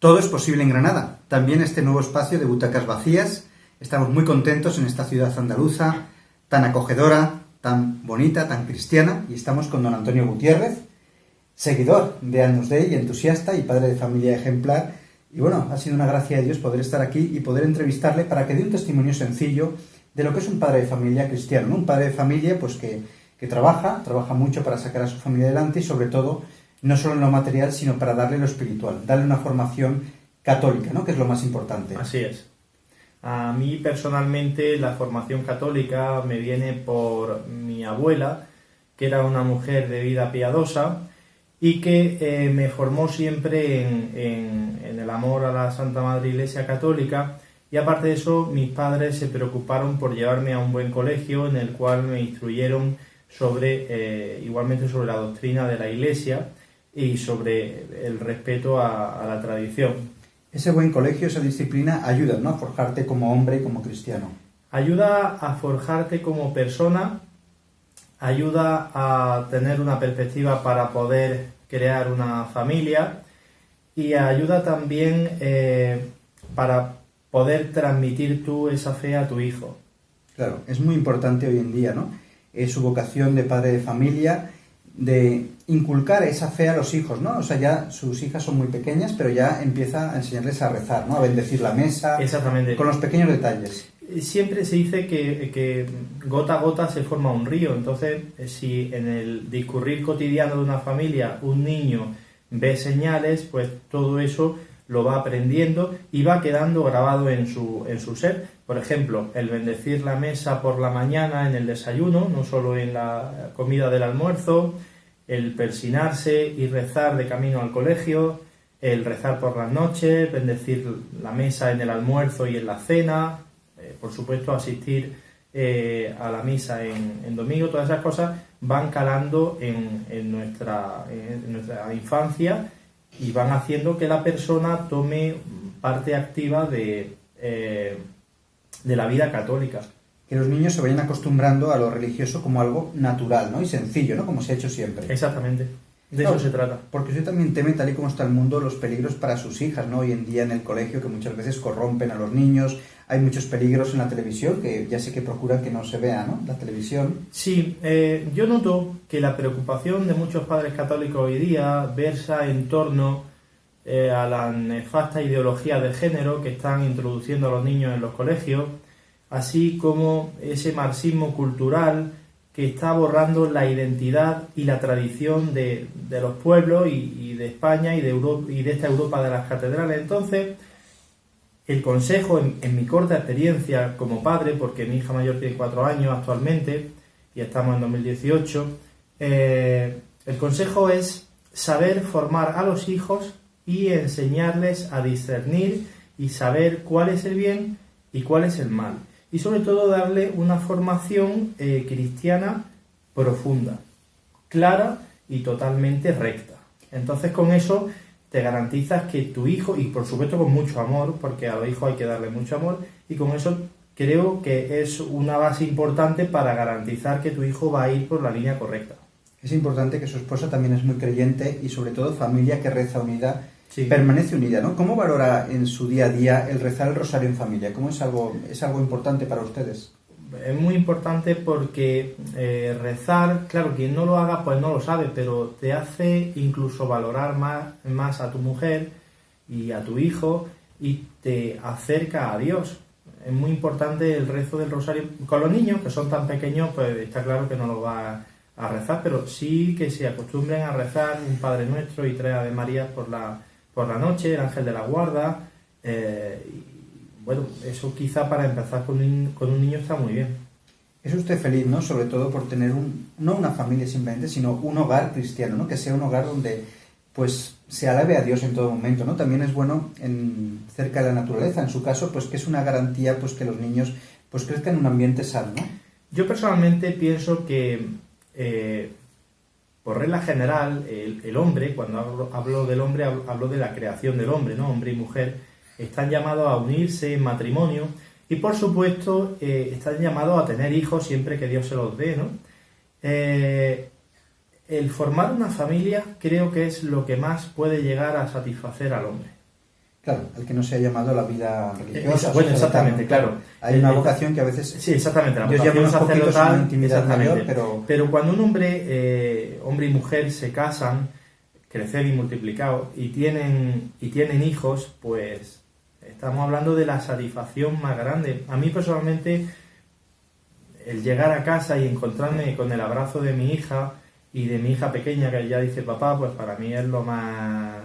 Todo es posible en Granada. También este nuevo espacio de butacas vacías. Estamos muy contentos en esta ciudad andaluza, tan acogedora, tan bonita, tan cristiana. Y estamos con don Antonio Gutiérrez, seguidor de Agnus Dei, entusiasta y padre de familia ejemplar. Y bueno, ha sido una gracia de Dios poder estar aquí y poder entrevistarle para que dé un testimonio sencillo de lo que es un padre de familia cristiano, ¿no? Un padre de familia pues que trabaja mucho para sacar a su familia adelante y sobre todo, no solo en lo material, sino para darle lo espiritual, darle una formación católica, ¿no? Que es lo más importante. Así es. A mí personalmente la formación católica me viene por mi abuela, que era una mujer de vida piadosa y que me formó siempre en el amor a la Santa Madre Iglesia Católica, y aparte de eso mis padres se preocuparon por llevarme a un buen colegio en el cual me instruyeron igualmente sobre la doctrina de la Iglesia y sobre el respeto a la tradición. Ese buen colegio, esa disciplina ayuda, ¿no?, a forjarte como hombre y como cristiano. Ayuda a forjarte como persona, ayuda a tener una perspectiva para poder crear una familia y ayuda también para poder transmitir tú esa fe a tu hijo. Claro, es muy importante hoy en día, ¿no? Su vocación de padre de familia, de inculcar esa fe a los hijos, ¿no? O sea, ya sus hijas son muy pequeñas, pero ya empieza a enseñarles a rezar, ¿no? A bendecir la mesa. Exactamente. Con los pequeños detalles. Siempre se dice que gota a gota se forma un río. Entonces, si en el discurrir cotidiano de una familia un niño ve señales, pues todo eso lo va aprendiendo y va quedando grabado en su ser. Por ejemplo, el bendecir la mesa por la mañana en el desayuno, no solo en la comida del almuerzo, el persinarse y rezar de camino al colegio, el rezar por las noches, bendecir la mesa en el almuerzo y en la cena, por supuesto asistir a la misa en domingo. Todas esas cosas van calando en nuestra infancia y van haciendo que la persona tome parte activa de la vida católica. Que los niños se vayan acostumbrando a lo religioso como algo natural, ¿no? Y sencillo, ¿no? Como se ha hecho siempre. Exactamente. De eso se trata. Porque usted también teme, tal y como está el mundo, los peligros para sus hijas, ¿no? Hoy en día en el colegio, que muchas veces corrompen a los niños. Hay muchos peligros en la televisión, que ya sé que procuran que no se vea, ¿no?, la televisión. Sí, yo noto que la preocupación de muchos padres católicos hoy día versa en torno a la nefasta ideología de género que están introduciendo a los niños en los colegios, así como ese marxismo cultural que está borrando la identidad y la tradición de los pueblos y de España y de Europa, y de esta Europa de las catedrales. Entonces, el consejo, en mi corta experiencia como padre, porque mi hija mayor tiene 4 años actualmente y estamos en 2018, el consejo es saber formar a los hijos y enseñarles a discernir y saber cuál es el bien y cuál es el mal. Y sobre todo darle una formación cristiana profunda, clara y totalmente recta. Entonces con eso te garantizas que tu hijo, y por supuesto con mucho amor, porque a los hijos hay que darle mucho amor, y con eso creo que es una base importante para garantizar que tu hijo va a ir por la línea correcta. Es importante que su esposa también es muy creyente y sobre todo familia que reza unida, sí, permanece unida, ¿no? ¿Cómo valora en su día a día el rezar el rosario en familia? ¿Cómo es algo importante para ustedes? Es muy importante porque rezar, claro, quien no lo haga pues no lo sabe, pero te hace incluso valorar más a tu mujer y a tu hijo y te acerca a Dios. Es muy importante el rezo del rosario. Con los niños, que son tan pequeños, pues está claro que no lo va a rezar, pero sí que se acostumbren a rezar un Padre Nuestro y 3 Ave Marías por la noche, el Ángel de la Guarda. Bueno, eso quizá para empezar con un niño está muy bien. ¿Es usted feliz, no? Sobre todo por tener no una familia simplemente, sino un hogar cristiano, ¿no? Que sea un hogar donde pues se alabe a Dios en todo momento, ¿no? También es bueno cerca de la naturaleza, en su caso, pues que es una garantía pues que los niños pues crezcan en un ambiente sano, ¿no? Yo personalmente pienso que por regla general el hombre, cuando hablo del hombre, hablo de la creación del hombre, ¿no? Hombre y mujer están llamados a unirse en matrimonio y por supuesto están llamados a tener hijos siempre que Dios se los dé, ¿no? El formar una familia creo que es lo que más puede llegar a satisfacer al hombre. Claro, el que no se ha llamado a la vida religiosa. Bueno, exactamente, claro. Hay una vocación que a veces... Sí, exactamente, la Dios vocación llama unos poquitos a una sacerdotal, intimidad exactamente. mayor, Pero cuando un hombre y mujer se casan, crecer y multiplicar, y tienen hijos, pues estamos hablando de la satisfacción más grande. A mí personalmente, el llegar a casa y encontrarme con el abrazo de mi hija y de mi hija pequeña que ya dice papá, pues para mí es lo más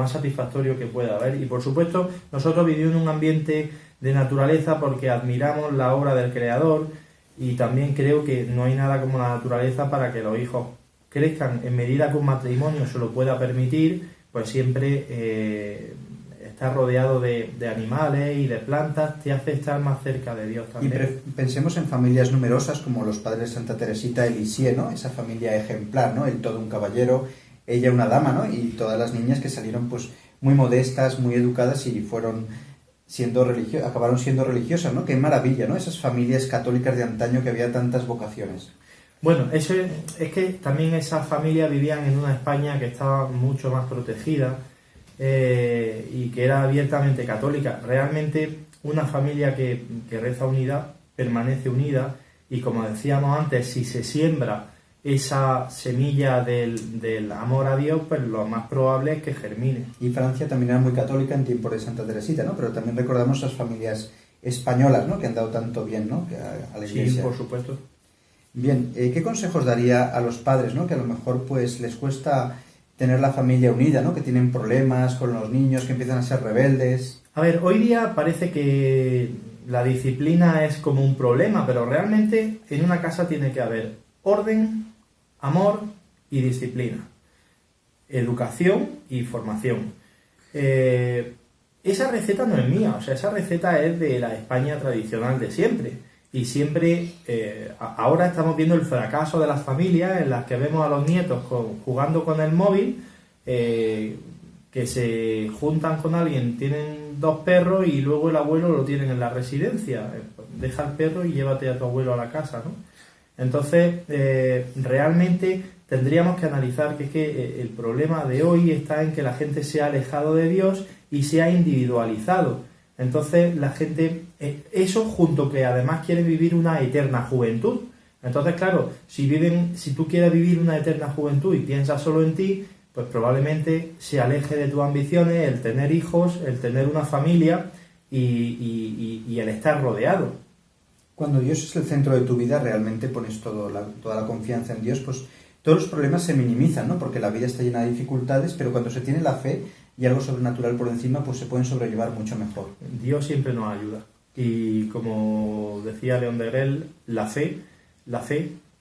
satisfactorio que pueda haber. Y por supuesto, nosotros vivimos en un ambiente de naturaleza porque admiramos la obra del Creador, y también creo que no hay nada como la naturaleza para que los hijos crezcan en medida que un matrimonio se lo pueda permitir, pues siempre estar rodeado de animales y de plantas te hace estar más cerca de Dios también. Y pensemos en familias numerosas como los padres de Santa Teresita de Lisieux, ¿no? Esa familia ejemplar, ¿no? Él todo un caballero, ella una dama, ¿no? Y todas las niñas que salieron pues muy modestas, muy educadas y acabaron siendo religiosas, ¿no? Qué maravilla, ¿no? Esas familias católicas de antaño que había tantas vocaciones. Bueno, eso es que también esas familias vivían en una España que estaba mucho más protegida y que era abiertamente católica. Realmente una familia que reza unida permanece unida, y como decíamos antes, si se siembra esa semilla del amor a Dios, pues lo más probable es que germine. Y Francia también era muy católica en tiempo de Santa Teresita, ¿no? Pero también recordamos esas familias españolas, ¿no? Que han dado tanto bien, ¿no? A la Iglesia. Sí, por supuesto. Bien, ¿qué consejos daría a los padres, ¿no? Que a lo mejor pues les cuesta tener la familia unida, ¿no? Que tienen problemas con los niños, que empiezan a ser rebeldes. A ver, hoy día parece que la disciplina es como un problema, pero realmente en una casa tiene que haber orden, amor y disciplina, educación y formación. Esa receta no es mía, o sea, esa receta es de la España tradicional de siempre. Y siempre, ahora estamos viendo el fracaso de las familias en las que vemos a los nietos jugando con el móvil, que se juntan con alguien, tienen 2 perros y luego el abuelo lo tienen en la residencia. Deja el perro y llévate a tu abuelo a la casa, ¿no? Entonces, realmente tendríamos que analizar que el problema de hoy está en que la gente se ha alejado de Dios y se ha individualizado. Entonces la gente, eso junto que además quiere vivir una eterna juventud. Entonces, claro, si tú quieres vivir una eterna juventud y piensas solo en ti, pues probablemente se aleje de tus ambiciones el tener hijos, el tener una familia y el estar rodeado. Cuando Dios es el centro de tu vida, realmente pones toda la confianza en Dios, pues todos los problemas se minimizan, ¿no? Porque la vida está llena de dificultades, pero cuando se tiene la fe y algo sobrenatural por encima, pues se pueden sobrellevar mucho mejor. Dios siempre nos ayuda. Y como decía León de Grell, la fe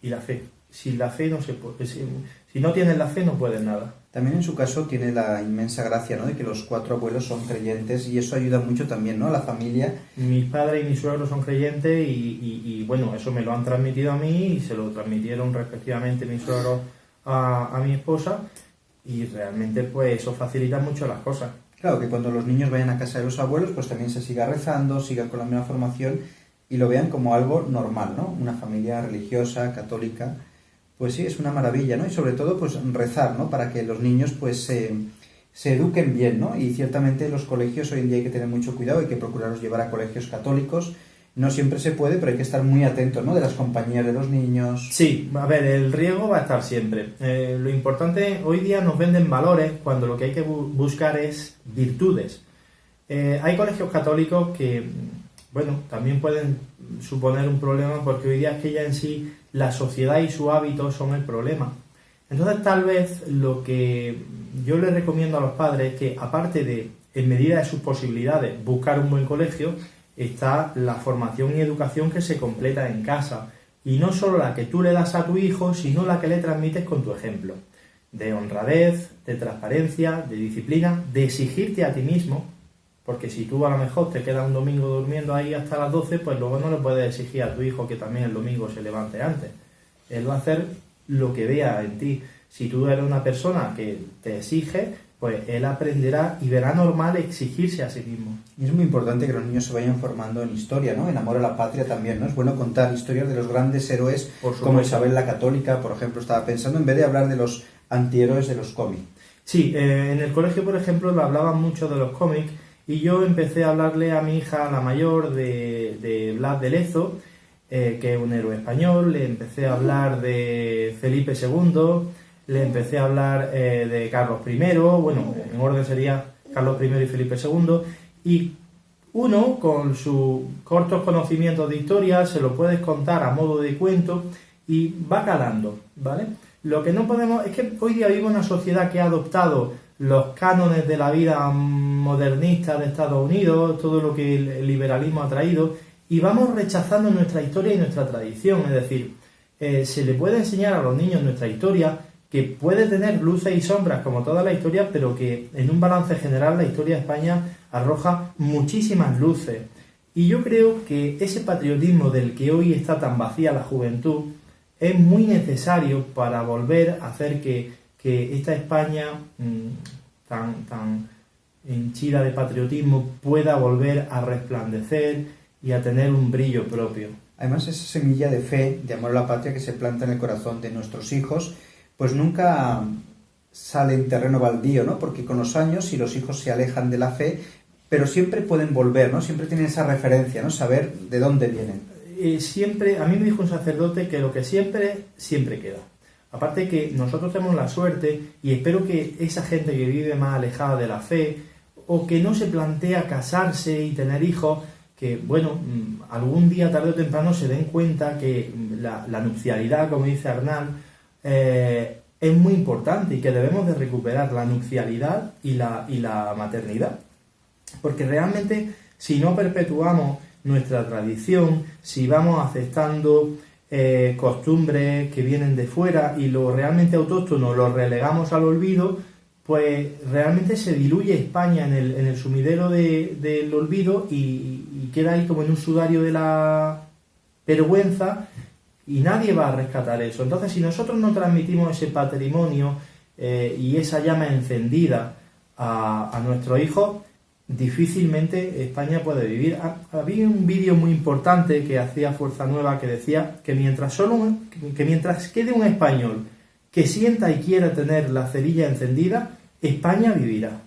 y la fe. Sin la fe no se puede. Si no tienes la fe, no puedes nada. También en su caso tiene la inmensa gracia, ¿no? De que los 4 abuelos son creyentes, y eso ayuda mucho también, ¿no? A la familia. Mis padres y mis suegros son creyentes y bueno, eso me lo han transmitido a mí y se lo transmitieron respectivamente mis suegros a mi esposa, y realmente pues eso facilita mucho las cosas. Claro, que cuando los niños vayan a casa de los abuelos, pues también se siga rezando, sigan con la misma formación y lo vean como algo normal, ¿no? Una familia religiosa, católica. Pues sí, es una maravilla, ¿no? Y sobre todo, pues rezar, ¿no? Para que los niños, pues, se eduquen bien, ¿no? Y ciertamente los colegios hoy en día hay que tener mucho cuidado, hay que procurarlos llevar a colegios católicos. No siempre se puede, pero hay que estar muy atento, ¿no? De las compañías de los niños. Sí, a ver, el riesgo va a estar siempre. Lo importante, hoy día nos venden valores cuando lo que hay que buscar es virtudes. Hay colegios católicos que, bueno, también pueden suponer un problema porque hoy día es que ya en sí la sociedad y su hábito son el problema. Entonces, tal vez lo que yo les recomiendo a los padres es que, aparte de, en medida de sus posibilidades, buscar un buen colegio, está la formación y educación que se completa en casa. Y no solo la que tú le das a tu hijo, sino la que le transmites con tu ejemplo. De honradez, de transparencia, de disciplina, de exigirte a ti mismo. Porque si tú a lo mejor te quedas un domingo durmiendo ahí hasta las 12, pues luego no le puedes exigir a tu hijo que también el domingo se levante antes. Él va a hacer lo que vea en ti. Si tú eres una persona que te exige, pues él aprenderá y verá normal exigirse a sí mismo. Y es muy importante que los niños se vayan formando en historia, ¿no? En amor a la patria también, ¿no? Es bueno contar historias de los grandes héroes como Isabel la Católica, por ejemplo, estaba pensando, en vez de hablar de los antihéroes de los cómics. Sí, en el colegio, por ejemplo, lo hablaban mucho de los cómics y yo empecé a hablarle a mi hija, la mayor, de Blas de Lezo, que es un héroe español. Le empecé a hablar de Felipe II, le empecé a hablar de Carlos I, bueno, en orden sería Carlos I y Felipe II, y uno, con sus cortos conocimientos de historia, se lo puedes contar a modo de cuento y va calando, ¿vale? Lo que no podemos es que hoy día vivimos una sociedad que ha adoptado los cánones de la vida modernista de Estados Unidos, todo lo que el liberalismo ha traído, y vamos rechazando nuestra historia y nuestra tradición. Es decir, se le puede enseñar a los niños nuestra historia, que puede tener luces y sombras como toda la historia, pero que en un balance general la historia de España arroja muchísimas luces. Y yo creo que ese patriotismo del que hoy está tan vacía la juventud es muy necesario para volver a hacer que esta España tan henchida de patriotismo pueda volver a resplandecer y a tener un brillo propio. Además, esa semilla de fe, de amor a la patria que se planta en el corazón de nuestros hijos, pues nunca sale en terreno baldío, ¿no? Porque con los años, si los hijos se alejan de la fe, pero siempre pueden volver, ¿no? Siempre tienen esa referencia, ¿no? Saber de dónde vienen. Siempre, a mí me dijo un sacerdote que lo que siempre queda. Aparte que nosotros tenemos la suerte, y espero que esa gente que vive más alejada de la fe, o que no se plantea casarse y tener hijos, que bueno, algún día tarde o temprano se den cuenta que la nupcialidad, como dice Arnal, es muy importante y que debemos de recuperar la nupcialidad y la maternidad. Porque realmente, si no perpetuamos nuestra tradición, si vamos aceptando costumbres que vienen de fuera y lo realmente autóctono lo relegamos al olvido, pues realmente se diluye España en el sumidero del olvido y queda ahí como en un sudario de la vergüenza, y nadie va a rescatar eso. Entonces, si nosotros no transmitimos ese patrimonio y esa llama encendida a nuestros hijos, difícilmente España puede vivir. Había un vídeo muy importante que hacía Fuerza Nueva que decía que mientras quede un español que sienta y quiera tener la cerilla encendida, España vivirá.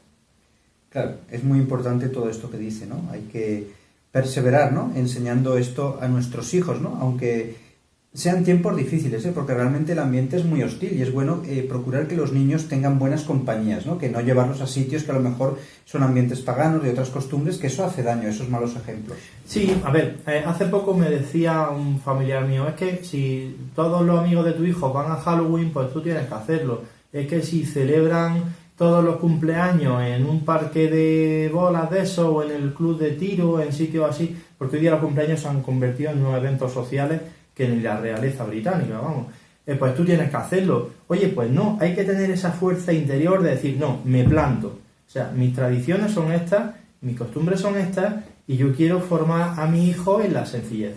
Claro, es muy importante todo esto que dice, ¿no? Hay que perseverar, ¿no? Enseñando esto a nuestros hijos, ¿no? Aunque sean tiempos difíciles, porque realmente el ambiente es muy hostil y es bueno procurar que los niños tengan buenas compañías, ¿no? Que no llevarlos a sitios que a lo mejor son ambientes paganos, de otras costumbres, que eso hace daño, esos malos ejemplos. Sí, a ver, hace poco me decía un familiar mío, es que si todos los amigos de tu hijo van a Halloween, pues tú tienes que hacerlo. Es que si celebran todos los cumpleaños en un parque de bolas de eso, o en el club de tiro, en sitios así, porque hoy día los cumpleaños se han convertido en unos eventos sociales que ni la realeza británica, vamos. Pues tú tienes que hacerlo. Oye, pues no, hay que tener esa fuerza interior de decir, no, me planto. O sea, mis tradiciones son estas, mis costumbres son estas, y yo quiero formar a mi hijo en la sencillez.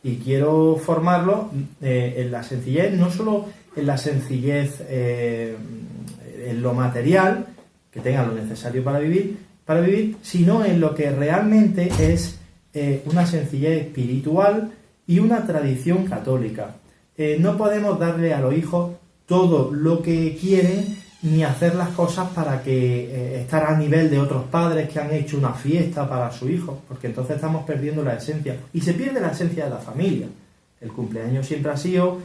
Y quiero formarlo en la sencillez, no solo en la sencillez en lo material, que tenga lo necesario para vivir, sino en lo que realmente es una sencillez espiritual y una tradición católica. No podemos darle a los hijos todo lo que quieren, ni hacer las cosas para que estar a nivel de otros padres que han hecho una fiesta para su hijo, porque entonces estamos perdiendo la esencia, y se pierde la esencia de la familia. El cumpleaños siempre ha sido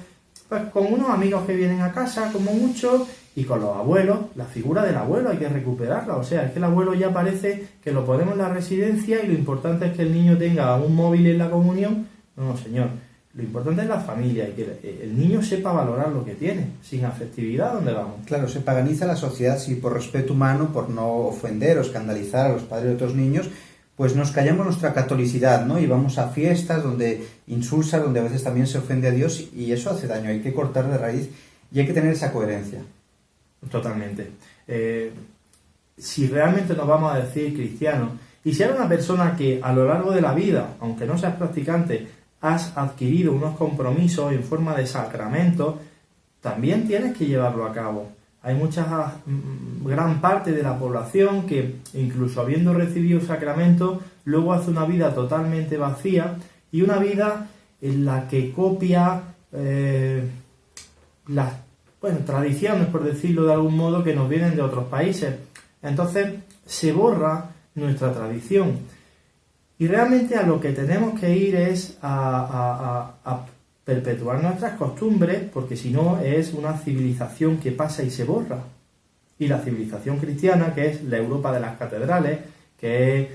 pues con unos amigos que vienen a casa, como mucho, y con los abuelos. La figura del abuelo hay que recuperarla. O sea, es que el abuelo ya parece que lo ponemos en la residencia y lo importante es que el niño tenga un móvil en la comunión. No, señor. Lo importante es la familia y que el niño sepa valorar lo que tiene. Sin afectividad, ¿dónde vamos? Claro, se paganiza la sociedad si por respeto humano, por no ofender o escandalizar a los padres de otros niños, pues nos callamos nuestra catolicidad, ¿no? Y vamos a fiestas donde insulsa, donde a veces también se ofende a Dios, y eso hace daño. Hay que cortar de raíz y hay que tener esa coherencia. Totalmente. Si realmente nos vamos a decir cristianos, y si eres una persona que a lo largo de la vida, aunque no seas practicante, has adquirido unos compromisos en forma de sacramentos, también tienes que llevarlo a cabo. Hay gran parte de la población que, incluso habiendo recibido sacramentos, luego hace una vida totalmente vacía, y una vida en la que copia las bueno, tradiciones, por decirlo de algún modo, que nos vienen de otros países. Entonces se borra nuestra tradición. Y realmente a lo que tenemos que ir es a perpetuar nuestras costumbres, porque si no es una civilización que pasa y se borra. Y la civilización cristiana, que es la Europa de las catedrales, que es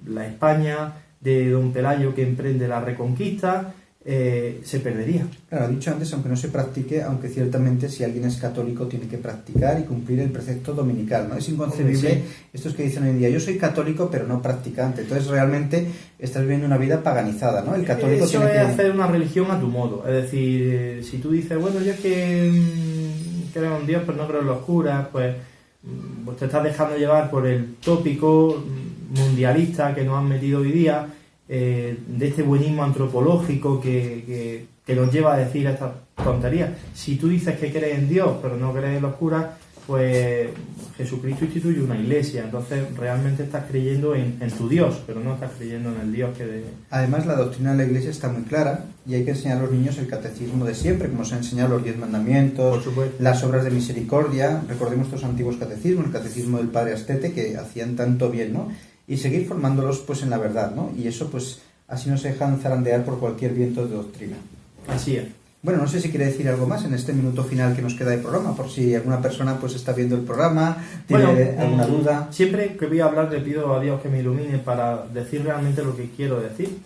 la España de don Pelayo que emprende la Reconquista, se perdería. Claro, ha dicho antes, aunque no se practique, aunque ciertamente si alguien es católico tiene que practicar y cumplir el precepto dominical, ¿no? Es inconcebible, sí. Estos que dicen hoy en día, yo soy católico pero no practicante, entonces realmente estás viviendo una vida paganizada, ¿no? El católico Eso tiene es que hacer una religión a tu modo, es decir, si tú dices, bueno, yo es que creo en Dios pero no creo en los curas, pues te estás dejando llevar por el tópico mundialista que nos han metido hoy día, de este buenismo antropológico que nos lleva a decir estas tonterías. Si tú dices que crees en Dios pero no crees en los curas, pues Jesucristo instituye una iglesia, entonces realmente estás creyendo en tu Dios, pero no estás creyendo en el Dios que... Además, la doctrina de la Iglesia está muy clara y hay que enseñar a los niños el catecismo de siempre, como se han enseñado los 10 mandamientos, Por supuesto. las obras de misericordia. Recordemos estos antiguos catecismos, el catecismo del Padre Astete, que hacían tanto bien, ¿no? Y seguir formándolos pues en la verdad, ¿no? Y eso pues así no se dejan zarandear por cualquier viento de doctrina. Así es. Bueno, no sé si quiere decir algo más en este minuto final que nos queda de programa, por si alguna persona pues está viendo el programa, tiene alguna duda. Siempre que voy a hablar le pido a Dios que me ilumine para decir realmente lo que quiero decir.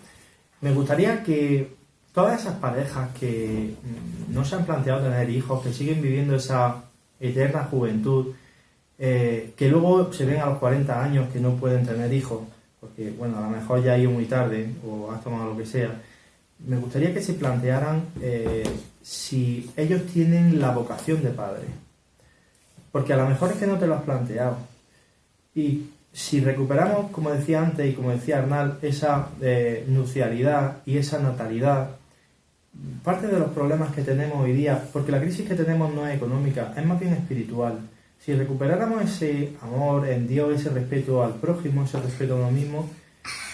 Me gustaría que todas esas parejas que no se han planteado tener hijos, que siguen viviendo esa eterna juventud, que luego se ven a los 40 años que no pueden tener hijos, porque bueno, a lo mejor ya ha ido muy tarde o has tomado lo que sea. Me gustaría que se plantearan si ellos tienen la vocación de padre. Porque a lo mejor es que no te lo has planteado. Y si recuperamos, como decía antes y como decía Arnal, esa nucialidad y esa natalidad, parte de los problemas que tenemos hoy día, porque la crisis que tenemos no es económica, es más bien espiritual. Si recuperáramos ese amor en Dios, ese respeto al prójimo, ese respeto a uno mismo,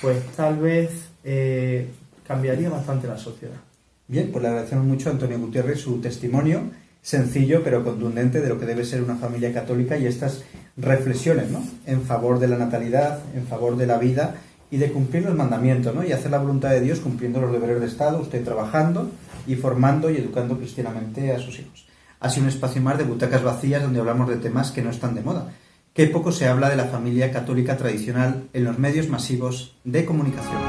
pues tal vez cambiaría bastante la sociedad. Bien, pues le agradecemos mucho a Antonio Gutiérrez su testimonio sencillo pero contundente de lo que debe ser una familia católica y estas reflexiones, ¿no? En favor de la natalidad, en favor de la vida y de cumplir los mandamientos, ¿no? Y hacer la voluntad de Dios cumpliendo los deberes de Estado, usted trabajando y formando y educando cristianamente a sus hijos. Ha sido un espacio más de butacas vacías donde hablamos de temas que no están de moda. Qué poco se habla de la familia católica tradicional en los medios masivos de comunicación.